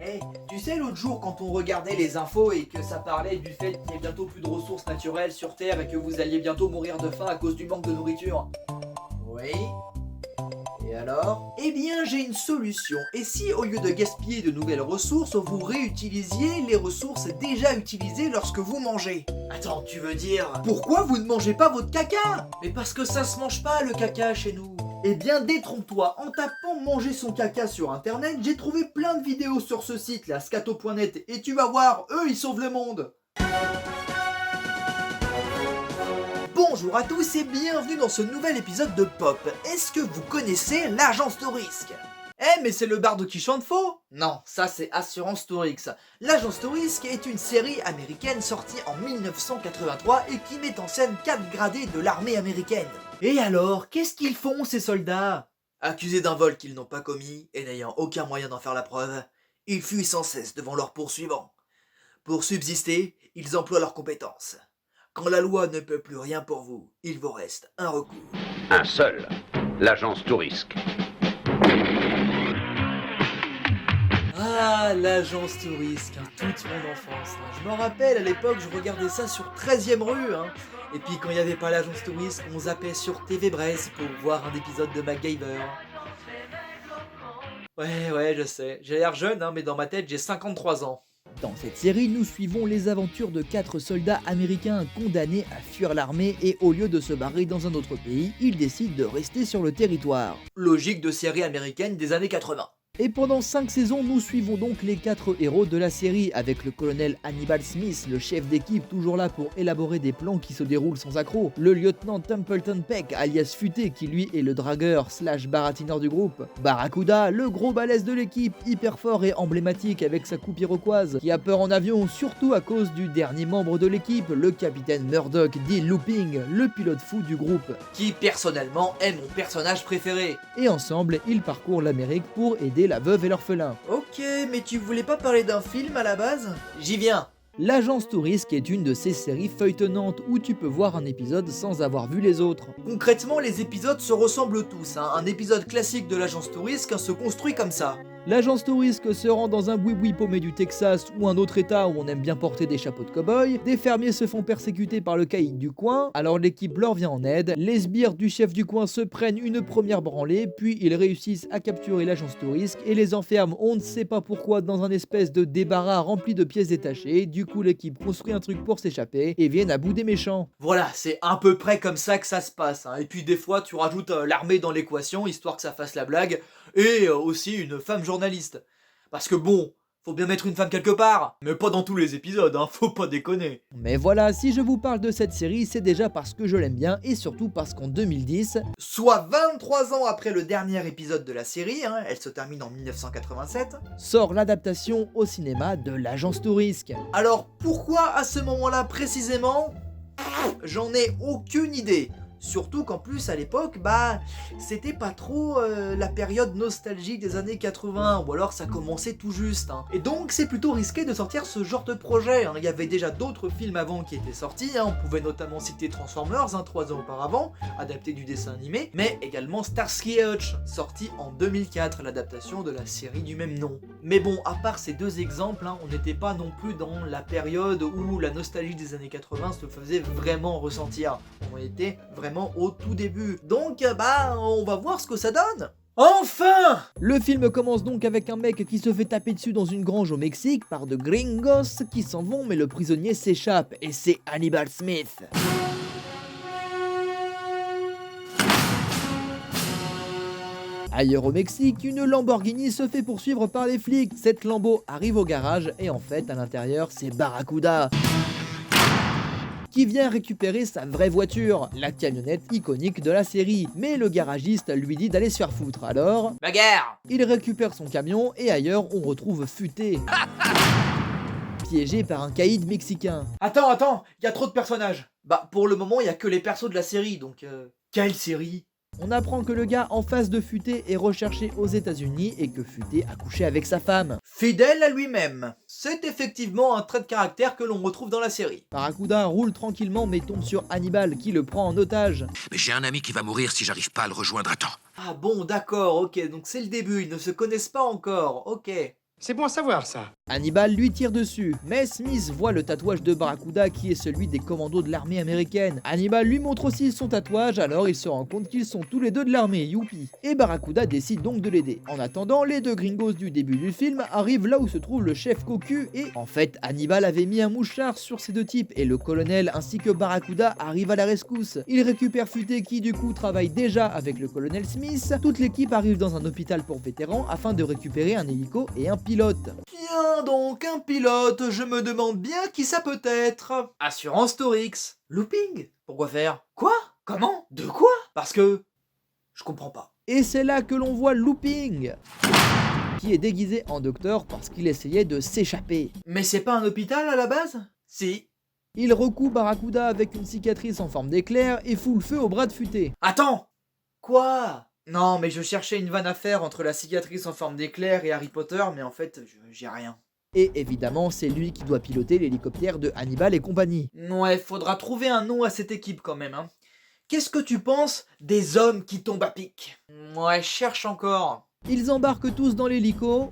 Eh, tu sais l'autre jour quand on regardait les infos et que ça parlait du fait qu'il y ait bientôt plus de ressources naturelles sur Terre et que vous alliez bientôt mourir de faim à cause du manque de nourriture? Oui. Et alors? Eh bien j'ai une solution. Et si au lieu de gaspiller de nouvelles ressources, vous réutilisiez les ressources déjà utilisées lorsque vous mangez? Attends, tu veux dire... Pourquoi vous ne mangez pas votre caca? Mais parce que ça se mange pas le caca chez nous. Eh bien détrompe-toi, en tapant manger son caca sur internet, j'ai trouvé plein de vidéos sur ce site là, scato.net, et tu vas voir, eux ils sauvent le monde. Bonjour à tous et bienvenue dans ce nouvel épisode de Pop. Est-ce que vous connaissez l'Agence Touriste? Eh mais c'est le barde qui chante faux? Non, ça c'est Assurance Tourix. L'Agence Touriste est une série américaine sortie en 1983 et qui met en scène 4 gradés de l'armée américaine. Et alors, qu'est-ce qu'ils font ces soldats? Accusés d'un vol qu'ils n'ont pas commis et n'ayant aucun moyen d'en faire la preuve, ils fuient sans cesse devant leurs poursuivants. Pour subsister, ils emploient leurs compétences. Quand la loi ne peut plus rien pour vous, il vous reste un recours. Un seul, l'agence Tourisque. Ah, l'Agence Touriste, toute mon enfance. Je me rappelle, à l'époque, je regardais ça sur 13e rue. Et puis quand il n'y avait pas l'Agence Touriste, on zappait sur TV Brest pour voir un épisode de MacGyver. Ouais, je sais. J'ai l'air jeune, mais dans ma tête, j'ai 53 ans. Dans cette série, nous suivons les aventures de 4 soldats américains condamnés à fuir l'armée et au lieu de se barrer dans un autre pays, ils décident de rester sur le territoire. Logique de série américaine des années 80. Et pendant 5 saisons, nous suivons donc les 4 héros de la série, avec le colonel Hannibal Smith, le chef d'équipe toujours là pour élaborer des plans qui se déroulent sans accroc, le lieutenant Templeton Peck, alias Futé, qui lui est le dragueur / baratineur du groupe, Barracuda, le gros balèze de l'équipe, hyper fort et emblématique avec sa coupe iroquoise, qui a peur en avion, surtout à cause du dernier membre de l'équipe, le capitaine Murdoch, dit Looping, le pilote fou du groupe, qui personnellement est mon personnage préféré. Et ensemble, ils parcourent l'Amérique pour aider la veuve et l'orphelin. Ok, mais tu voulais pas parler d'un film à la base? J'y viens. L'Agence Touriste est une de ces séries feuilletonnantes où tu peux voir un épisode sans avoir vu les autres. Concrètement, les épisodes se ressemblent tous. Un épisode classique de l'Agence Touriste se construit comme ça. L'Agence Touriste se rend dans un boui-boui paumé du Texas ou un autre état où on aime bien porter des chapeaux de cow-boy, des fermiers se font persécuter par le caïd du coin, alors l'équipe leur vient en aide, les sbires du chef du coin se prennent une première branlée, puis ils réussissent à capturer l'Agence Touriste et les enferment on ne sait pas pourquoi dans un espèce de débarras rempli de pièces détachées, du coup l'équipe construit un truc pour s'échapper et viennent à bout des méchants. Voilà, c'est à peu près comme ça que ça se passe. Et puis des fois tu rajoutes l'armée dans l'équation histoire que ça fasse la blague, et aussi une femme journaliste. Parce que bon, faut bien mettre une femme quelque part, mais pas dans tous les épisodes, faut pas déconner. Mais voilà, si je vous parle de cette série, c'est déjà parce que je l'aime bien et surtout parce qu'en 2010, soit 23 ans après le dernier épisode de la série, elle se termine en 1987, sort l'adaptation au cinéma de l'Agence Touriste. Alors pourquoi à ce moment-là précisément? J'en ai aucune idée. Surtout qu'en plus à l'époque, c'était pas trop la période nostalgique des années 80, ou alors ça commençait tout juste. Et donc c'est plutôt risqué de sortir ce genre de projet. Il y avait déjà d'autres films avant qui étaient sortis, on pouvait notamment citer Transformers, 3 ans auparavant, adapté du dessin animé, mais également Starsky et Hutch, sorti en 2004, l'adaptation de la série du même nom. Mais bon, à part ces deux exemples, on n'était pas non plus dans la période où la nostalgie des années 80 se faisait vraiment ressentir. On était vraiment au tout début. Donc on va voir ce que ça donne. Enfin! Le film commence donc avec un mec qui se fait taper dessus dans une grange au Mexique par de gringos qui s'en vont mais le prisonnier s'échappe et c'est Hannibal Smith. Ailleurs au Mexique, une Lamborghini se fait poursuivre par les flics. Cette Lambo arrive au garage et en fait à l'intérieur c'est Barracuda qui vient récupérer sa vraie voiture, la camionnette iconique de la série. Mais le garagiste lui dit d'aller se faire foutre, alors... Bagarre! Il récupère son camion et ailleurs on retrouve Futé, piégé par un caïd mexicain. Attends, il y a trop de personnages. Pour le moment, il y a que les persos de la série, donc... Quelle série? On apprend que le gars en face de Futé est recherché aux États-Unis et que Futé a couché avec sa femme. Fidèle à lui-même. C'est effectivement un trait de caractère que l'on retrouve dans la série. Barracuda roule tranquillement mais tombe sur Hannibal qui le prend en otage. Mais j'ai un ami qui va mourir si j'arrive pas à le rejoindre à temps. Ah bon, d'accord, ok, donc c'est le début, ils ne se connaissent pas encore, ok. C'est bon à savoir, ça. Hannibal lui tire dessus, mais Smith voit le tatouage de Barracuda qui est celui des commandos de l'armée américaine. Hannibal lui montre aussi son tatouage, alors il se rend compte qu'ils sont tous les deux de l'armée, youpi. Et Barracuda décide donc de l'aider. En attendant, les deux gringos du début du film arrivent là où se trouve le chef cocu et en fait Hannibal avait mis un mouchard sur ces deux types et le colonel ainsi que Barracuda arrivent à la rescousse. Ils récupèrent Futé qui du coup travaille déjà avec le colonel Smith. Toute l'équipe arrive dans un hôpital pour vétérans afin de récupérer un hélico et un pilote. Tiens donc, un pilote, je me demande bien qui ça peut être. Assurance Torix. Looping. Pourquoi faire? Quoi? Comment? De quoi? Parce que... Je comprends pas. Et c'est là que l'on voit Looping, qui est déguisé en docteur parce qu'il essayait de s'échapper. Mais c'est pas un hôpital à la base? Si. Il recoue Barracuda avec une cicatrice en forme d'éclair et fout le feu au bras de Futé. Attends. Quoi? Non, mais je cherchais une vanne à faire entre la cicatrice en forme d'éclair et Harry Potter, mais en fait, j'ai rien. Et évidemment, c'est lui qui doit piloter l'hélicoptère de Hannibal et compagnie. Ouais, faudra trouver un nom à cette équipe quand même, hein. Qu'est-ce que tu penses des hommes qui tombent à pic? Ouais, cherche encore. Ils embarquent tous dans l'hélico.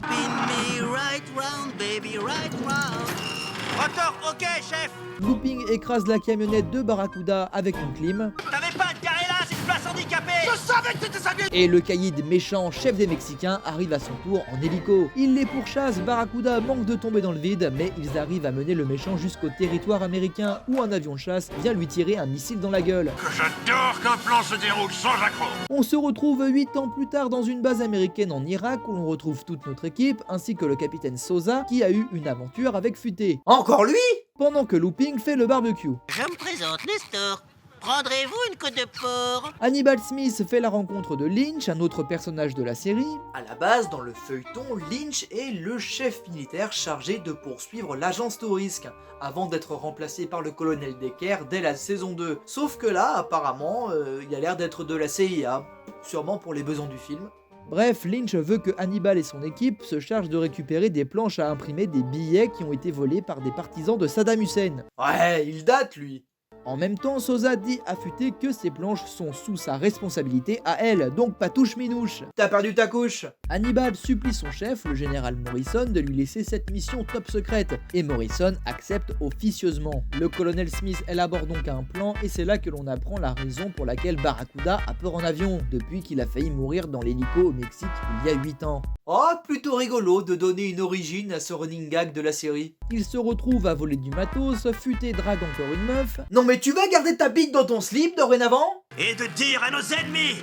Moteur, ok, chef. Looping écrase la camionnette de Barracuda avec une clim. T'avais pas à te garer là, c'est une place handicapée. Je savais que t'étais cinglé. Et le caïd méchant, chef des Mexicains, arrive à son tour en hélico. Il les pourchasse, Barracuda manque de tomber dans le vide, mais ils arrivent à mener le méchant jusqu'au territoire américain où un avion de chasse vient lui tirer un missile dans la gueule. Que j'adore qu'un plan se déroule sans accroc. On se retrouve 8 ans plus tard dans une base américaine en Irak où l'on retrouve toute notre équipe ainsi que le capitaine Sosa qui a eu une aventure avec Futé. Encore lui? Pendant que Looping fait le barbecue. Je me présente, Nestor. Prendrez-vous une côte de porc? Hannibal Smith fait la rencontre de Lynch, un autre personnage de la série. À la base, dans le feuilleton, Lynch est le chef militaire chargé de poursuivre l'agence Tourisk, avant d'être remplacé par le colonel Decker dès la saison 2. Sauf que là, apparemment, il a l'air d'être de la CIA, sûrement pour les besoins du film. Bref, Lynch veut que Hannibal et son équipe se chargent de récupérer des planches à imprimer des billets qui ont été volés par des partisans de Saddam Hussein. Ouais, il date lui. En même temps, Sosa dit à Futé que ces planches sont sous sa responsabilité à elle, donc pas touche minouche. T'as perdu ta couche. Hannibal supplie son chef, le général Morrison, de lui laisser cette mission top secrète, et Morrison accepte officieusement. Le colonel Smith élabore donc un plan, et c'est là que l'on apprend la raison pour laquelle Barracuda a peur en avion, depuis qu'il a failli mourir dans l'hélico au Mexique il y a 8 ans. Oh, plutôt rigolo de donner une origine à ce running gag de la série. Il se retrouve à voler du matos, Futé drague encore une meuf. Non mais tu vas garder ta bite dans ton slip dorénavant? Et de dire à nos ennemis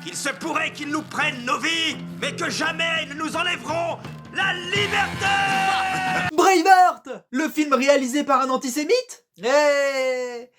qu'il se pourrait qu'ils nous prennent nos vies, mais que jamais ils ne nous enlèveront la liberté. Braveheart, le film réalisé par un antisémite? Ouais.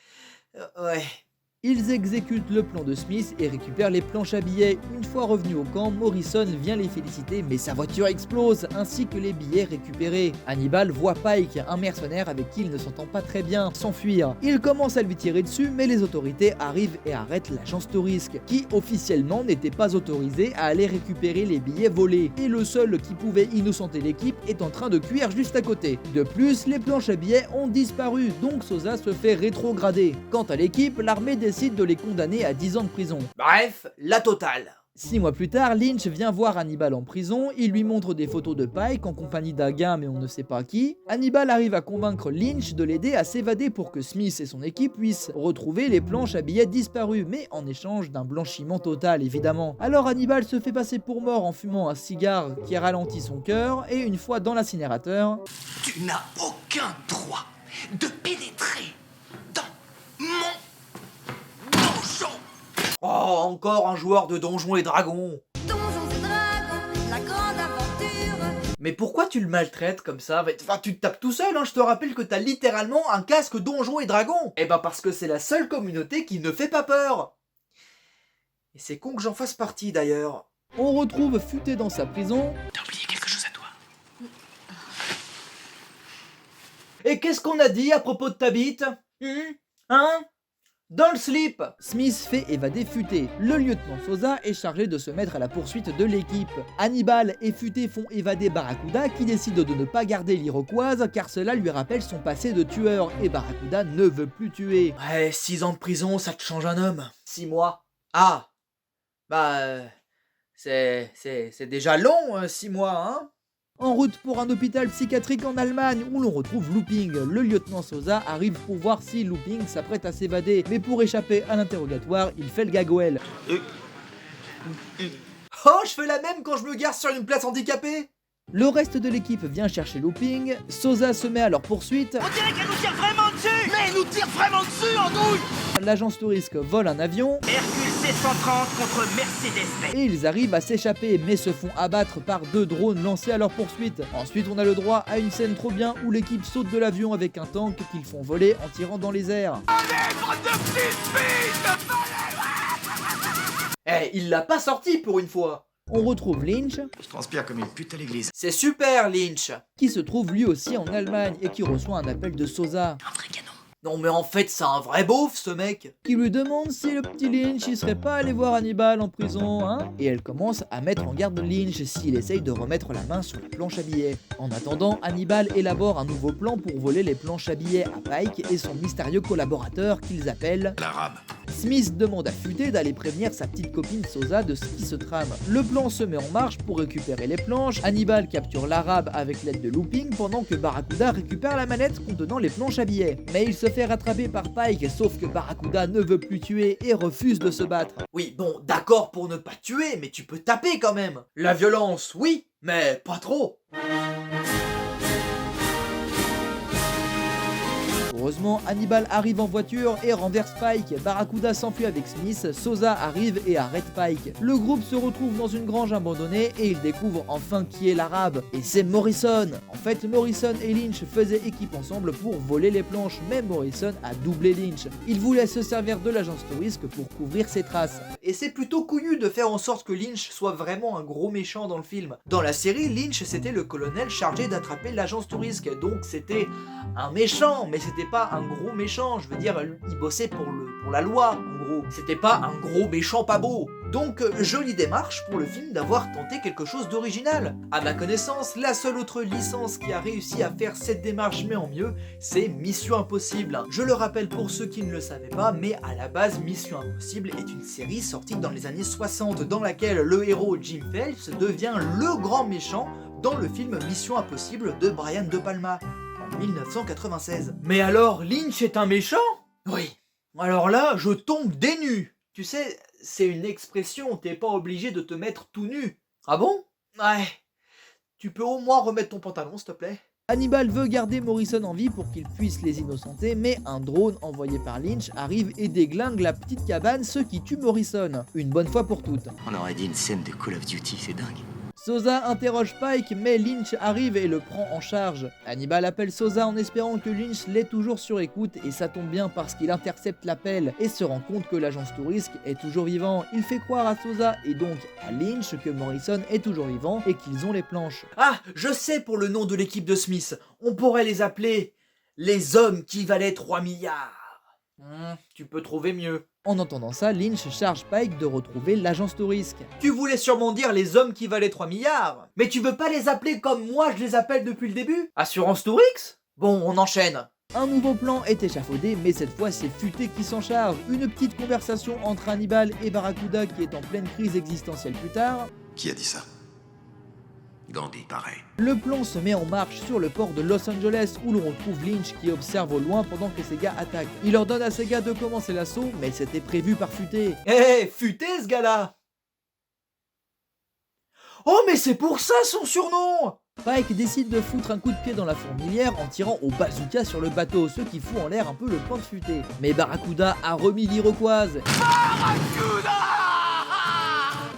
Ils exécutent le plan de Smith et récupèrent les planches à billets. Une fois revenus au camp, Morrison vient les féliciter mais sa voiture explose, ainsi que les billets récupérés. Hannibal voit Pike, un mercenaire avec qui il ne s'entend pas très bien, s'enfuir. Il commence à lui tirer dessus mais les autorités arrivent et arrêtent l'agence Tourisk, qui officiellement n'était pas autorisée à aller récupérer les billets volés. Et le seul qui pouvait innocenter l'équipe est en train de cuire juste à côté. De plus, les planches à billets ont disparu, donc Sosa se fait rétrograder. Quant à l'équipe, l'armée décide de les condamner à 10 ans de prison. Bref, la totale. 6 mois plus tard, Lynch vient voir Hannibal en prison, il lui montre des photos de Pike en compagnie d'un gars mais on ne sait pas qui. Hannibal arrive à convaincre Lynch de l'aider à s'évader pour que Smith et son équipe puissent retrouver les planches à billets disparues, mais en échange d'un blanchiment total évidemment. Alors Hannibal se fait passer pour mort en fumant un cigare qui ralentit son cœur, et une fois dans l'incinérateur... Tu n'as aucun droit de pénétrer dans mon donjon. Oh, encore un joueur de Donjons et Dragons. Donjons et Dragons, la grande aventure. Mais pourquoi tu le maltraites comme ça? Enfin, tu te tapes tout seul, hein. Je te rappelle que t'as littéralement un casque Donjons et Dragons. Eh ben parce que c'est la seule communauté qui ne fait pas peur. Et c'est con que j'en fasse partie d'ailleurs. On retrouve Futé dans sa prison. T'as oublié quelque chose à toi. Et qu'est-ce qu'on a dit à propos de ta bite? Hein? Dans le slip. Smith fait évader Futé. Le lieutenant Sosa est chargé de se mettre à la poursuite de l'équipe. Hannibal et Futé font évader Barracuda qui décide de ne pas garder l'Iroquoise car cela lui rappelle son passé de tueur et Barracuda ne veut plus tuer. Ouais, 6 ans de prison, ça te change un homme. 6 mois. Ah. Bah... c'est déjà long, 6 mois, hein. En route pour un hôpital psychiatrique en Allemagne où l'on retrouve Looping. Le lieutenant Sosa arrive pour voir si Looping s'apprête à s'évader, mais pour échapper à l'interrogatoire, il fait le gargoyle. Oh, je fais la même quand je me gare sur une place handicapée. Le reste de l'équipe vient chercher Looping, Sosa se met à leur poursuite, On dirait qu'elle nous tire vraiment dessus. Mais elle nous tire vraiment dessus, Andouille. l'agence Tourisque vole un avion, Hercule C-130 contre Mercedes-Benz. et ils arrivent à s'échapper mais se font abattre par 2 drones lancés à leur poursuite. Ensuite on a le droit à une scène trop bien où l'équipe saute de l'avion avec un tank qu'ils font voler en tirant dans les airs. Eh, il l'a pas sorti pour une fois. On retrouve Lynch, Je transpire comme une pute à l'église. C'est super, Lynch. qui se trouve lui aussi en Allemagne et qui reçoit un appel de Sosa, Un vrai canon. Non mais en fait, c'est un vrai beauf, ce mec. qui lui demande si le petit Lynch il serait pas allé voir Hannibal en prison, hein. Et elle commence à mettre en garde Lynch s'il essaye de remettre la main sur la planche à billets. En attendant, Hannibal élabore un nouveau plan pour voler les planches à billets à Pike et son mystérieux collaborateur qu'ils appellent L'arabe. Smith demande à Futé d'aller prévenir sa petite copine Sosa de ce qui se trame. Le plan se met en marche pour récupérer les planches, Hannibal capture l'arabe avec l'aide de Looping pendant que Barracuda récupère la manette contenant les planches à billets. Mais il se fait rattraper par Pike, sauf que Barracuda ne veut plus tuer et refuse de se battre. Oui, bon, d'accord pour ne pas tuer, mais tu peux taper quand même. La violence, oui, mais pas trop. Heureusement, Hannibal arrive en voiture et renverse Pike. Barracuda s'enfuit avec Smith, Sosa arrive et arrête Pike. Le groupe se retrouve dans une grange abandonnée et ils découvrent enfin qui est l'arabe. Et c'est Morrison. En fait, Morrison et Lynch faisaient équipe ensemble pour voler les planches, mais Morrison a doublé Lynch. Il voulait se servir de l'agence Tourisque pour couvrir ses traces. Et c'est plutôt couillu de faire en sorte que Lynch soit vraiment un gros méchant dans le film. Dans la série, Lynch c'était le colonel chargé d'attraper l'agence Tourisque, donc c'était un méchant, mais c'était pas un gros méchant, je veux dire, il bossait pour la loi, en gros. C'était pas un gros méchant pas beau. Donc, jolie démarche pour le film d'avoir tenté quelque chose d'original. À ma connaissance, la seule autre licence qui a réussi à faire cette démarche mais en mieux, c'est Mission Impossible. Je le rappelle pour ceux qui ne le savaient pas, mais à la base, Mission Impossible est une série sortie dans les années 60 dans laquelle le héros Jim Phelps devient le grand méchant dans le film Mission Impossible de Brian De Palma. En 1996. Mais alors, Lynch est un méchant? Oui. Alors là, je tombe des nues. Tu sais, c'est une expression, t'es pas obligé de te mettre tout nu. Ah bon? Ouais. Tu peux au moins remettre ton pantalon, s'il te plaît? Hannibal veut garder Morrison en vie pour qu'il puisse les innocenter, mais un drone envoyé par Lynch arrive et déglingue la petite cabane, ce qui tue Morrison. Une bonne fois pour toutes. On aurait dit une scène de Call of Duty, c'est dingue. Sosa interroge Pike, mais Lynch arrive et le prend en charge. Hannibal appelle Sosa en espérant que Lynch l'ait toujours sur écoute, et ça tombe bien parce qu'il intercepte l'appel et se rend compte que l'agence Tourisque est toujours vivant. Il fait croire à Sosa et donc à Lynch que Morrison est toujours vivant et qu'ils ont les planches. Ah, je sais pour le nom de l'équipe de Smith. On pourrait les appeler les hommes qui valaient 3 milliards. Tu peux trouver mieux. En entendant ça, Lynch charge Pike de retrouver l'agence Tourisque. Tu voulais sûrement dire les hommes qui valaient 3 milliards. Mais tu veux pas les appeler comme moi je les appelle depuis le début? Assurance Tourix? Bon, on enchaîne. Un nouveau plan est échafaudé, mais cette fois c'est Futé qui s'en charge. Une petite conversation entre Hannibal et Barracuda qui est en pleine crise existentielle plus tard. Qui a dit ça? Gandhi, pareil. Le plan se met en marche sur le port de Los Angeles où l'on retrouve Lynch qui observe au loin pendant que ses gars attaquent. Il ordonne à ses gars de commencer l'assaut, mais c'était prévu par Futé. Eh, futé ce gars-là! Oh, mais c'est pour ça son surnom! Pike décide de foutre un coup de pied dans la fourmilière en tirant au bazooka sur le bateau, ce qui fout en l'air un peu le plan de Futé. Mais Barracuda a remis l'Iroquoise.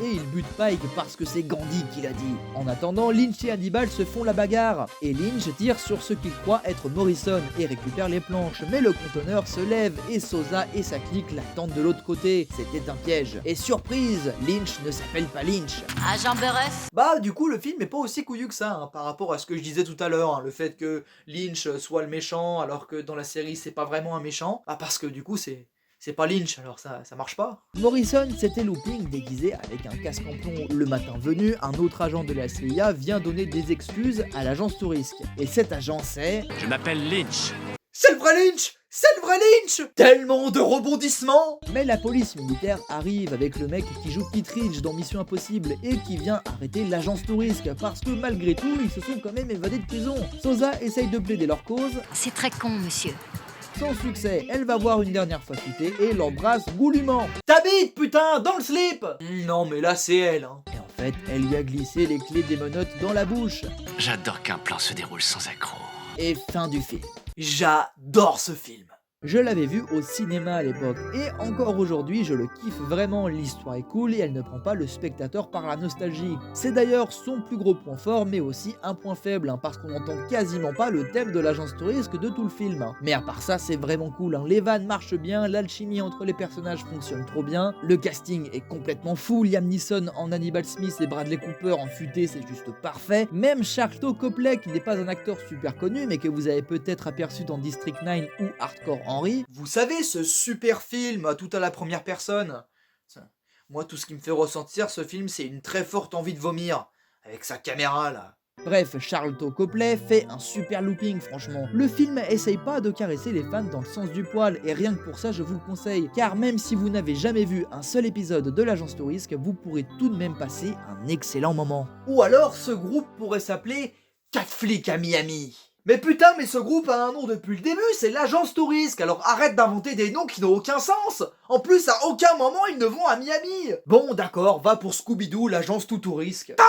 Et il bute Pike parce que c'est Gandhi qui l'a dit. En attendant, Lynch et Hannibal se font la bagarre. Et Lynch tire sur ce qu'il croit être Morrison et récupère les planches. Mais le conteneur se lève et Sosa et sa clique l'attendent de l'autre côté. C'était un piège. Et surprise, Lynch ne s'appelle pas Lynch. Agent Burress. Bah, du coup, le film est pas aussi couillu que ça, hein, par rapport à ce que je disais tout à l'heure, hein, le fait que Lynch soit le méchant, alors que dans la série, c'est pas vraiment un méchant. Bah, parce que du coup, c'est pas Lynch, alors ça marche pas. Morrison, c'était Looping déguisé avec un casque en plomb. Le matin venu, un autre agent de la CIA vient donner des excuses à l'agence Tourisque. Et cet agent, c'est... Je m'appelle Lynch. C'est le vrai Lynch! C'est le vrai Lynch! Tellement de rebondissements! Mais la police militaire arrive avec le mec qui joue Kittredge dans Mission Impossible et qui vient arrêter l'agence Tourisk parce que malgré tout, ils se sont quand même évadés de prison. Sosa essaye de plaider leur cause. C'est très con, monsieur. Sans succès, elle va voir une dernière fois fuiter et l'embrasse goulûment. T'habites, putain, dans le slip! Non, mais là, c'est elle, hein. Et en fait, elle lui a glissé les clés des menottes dans la bouche. J'adore qu'un plan se déroule sans accroc. Et fin du film. J'adore ce film. Je l'avais vu au cinéma à l'époque, et encore aujourd'hui je le kiffe vraiment, l'histoire est cool et elle ne prend pas le spectateur par la nostalgie. C'est d'ailleurs son plus gros point fort, mais aussi un point faible, parce qu'on n'entend quasiment pas le thème de l'agence Tourisk de tout le film. Mais à part ça, c'est vraiment cool, les vannes marchent bien, l'alchimie entre les personnages fonctionne trop bien, le casting est complètement fou, Liam Neeson en Hannibal Smith et Bradley Cooper en futé, c'est juste parfait. Même Sharlto Copley, qui n'est pas un acteur super connu, mais que vous avez peut-être aperçu dans District 9 ou Hardcore Henry. Vous savez, ce super film, tout à la première personne. Moi, tout ce qui me fait ressentir ce film, c'est une très forte envie de vomir. Avec sa caméra, là. Bref, Sharlto Copley fait un super looping franchement. Le film essaye pas de caresser les fans dans le sens du poil, et rien que pour ça je vous le conseille, car même si vous n'avez jamais vu un seul épisode de l'agence Tourisk, vous pourrez tout de même passer un excellent moment. Ou alors, ce groupe pourrait s'appeler 4 flics à Miami. Mais putain, mais ce groupe a un nom depuis le début, c'est l'agence Tourisk, alors arrête d'inventer des noms qui n'ont aucun sens. En plus, à aucun moment, ils ne vont à Miami. Bon, d'accord, va pour Scooby-Doo, l'agence tout Tourisk. Ah,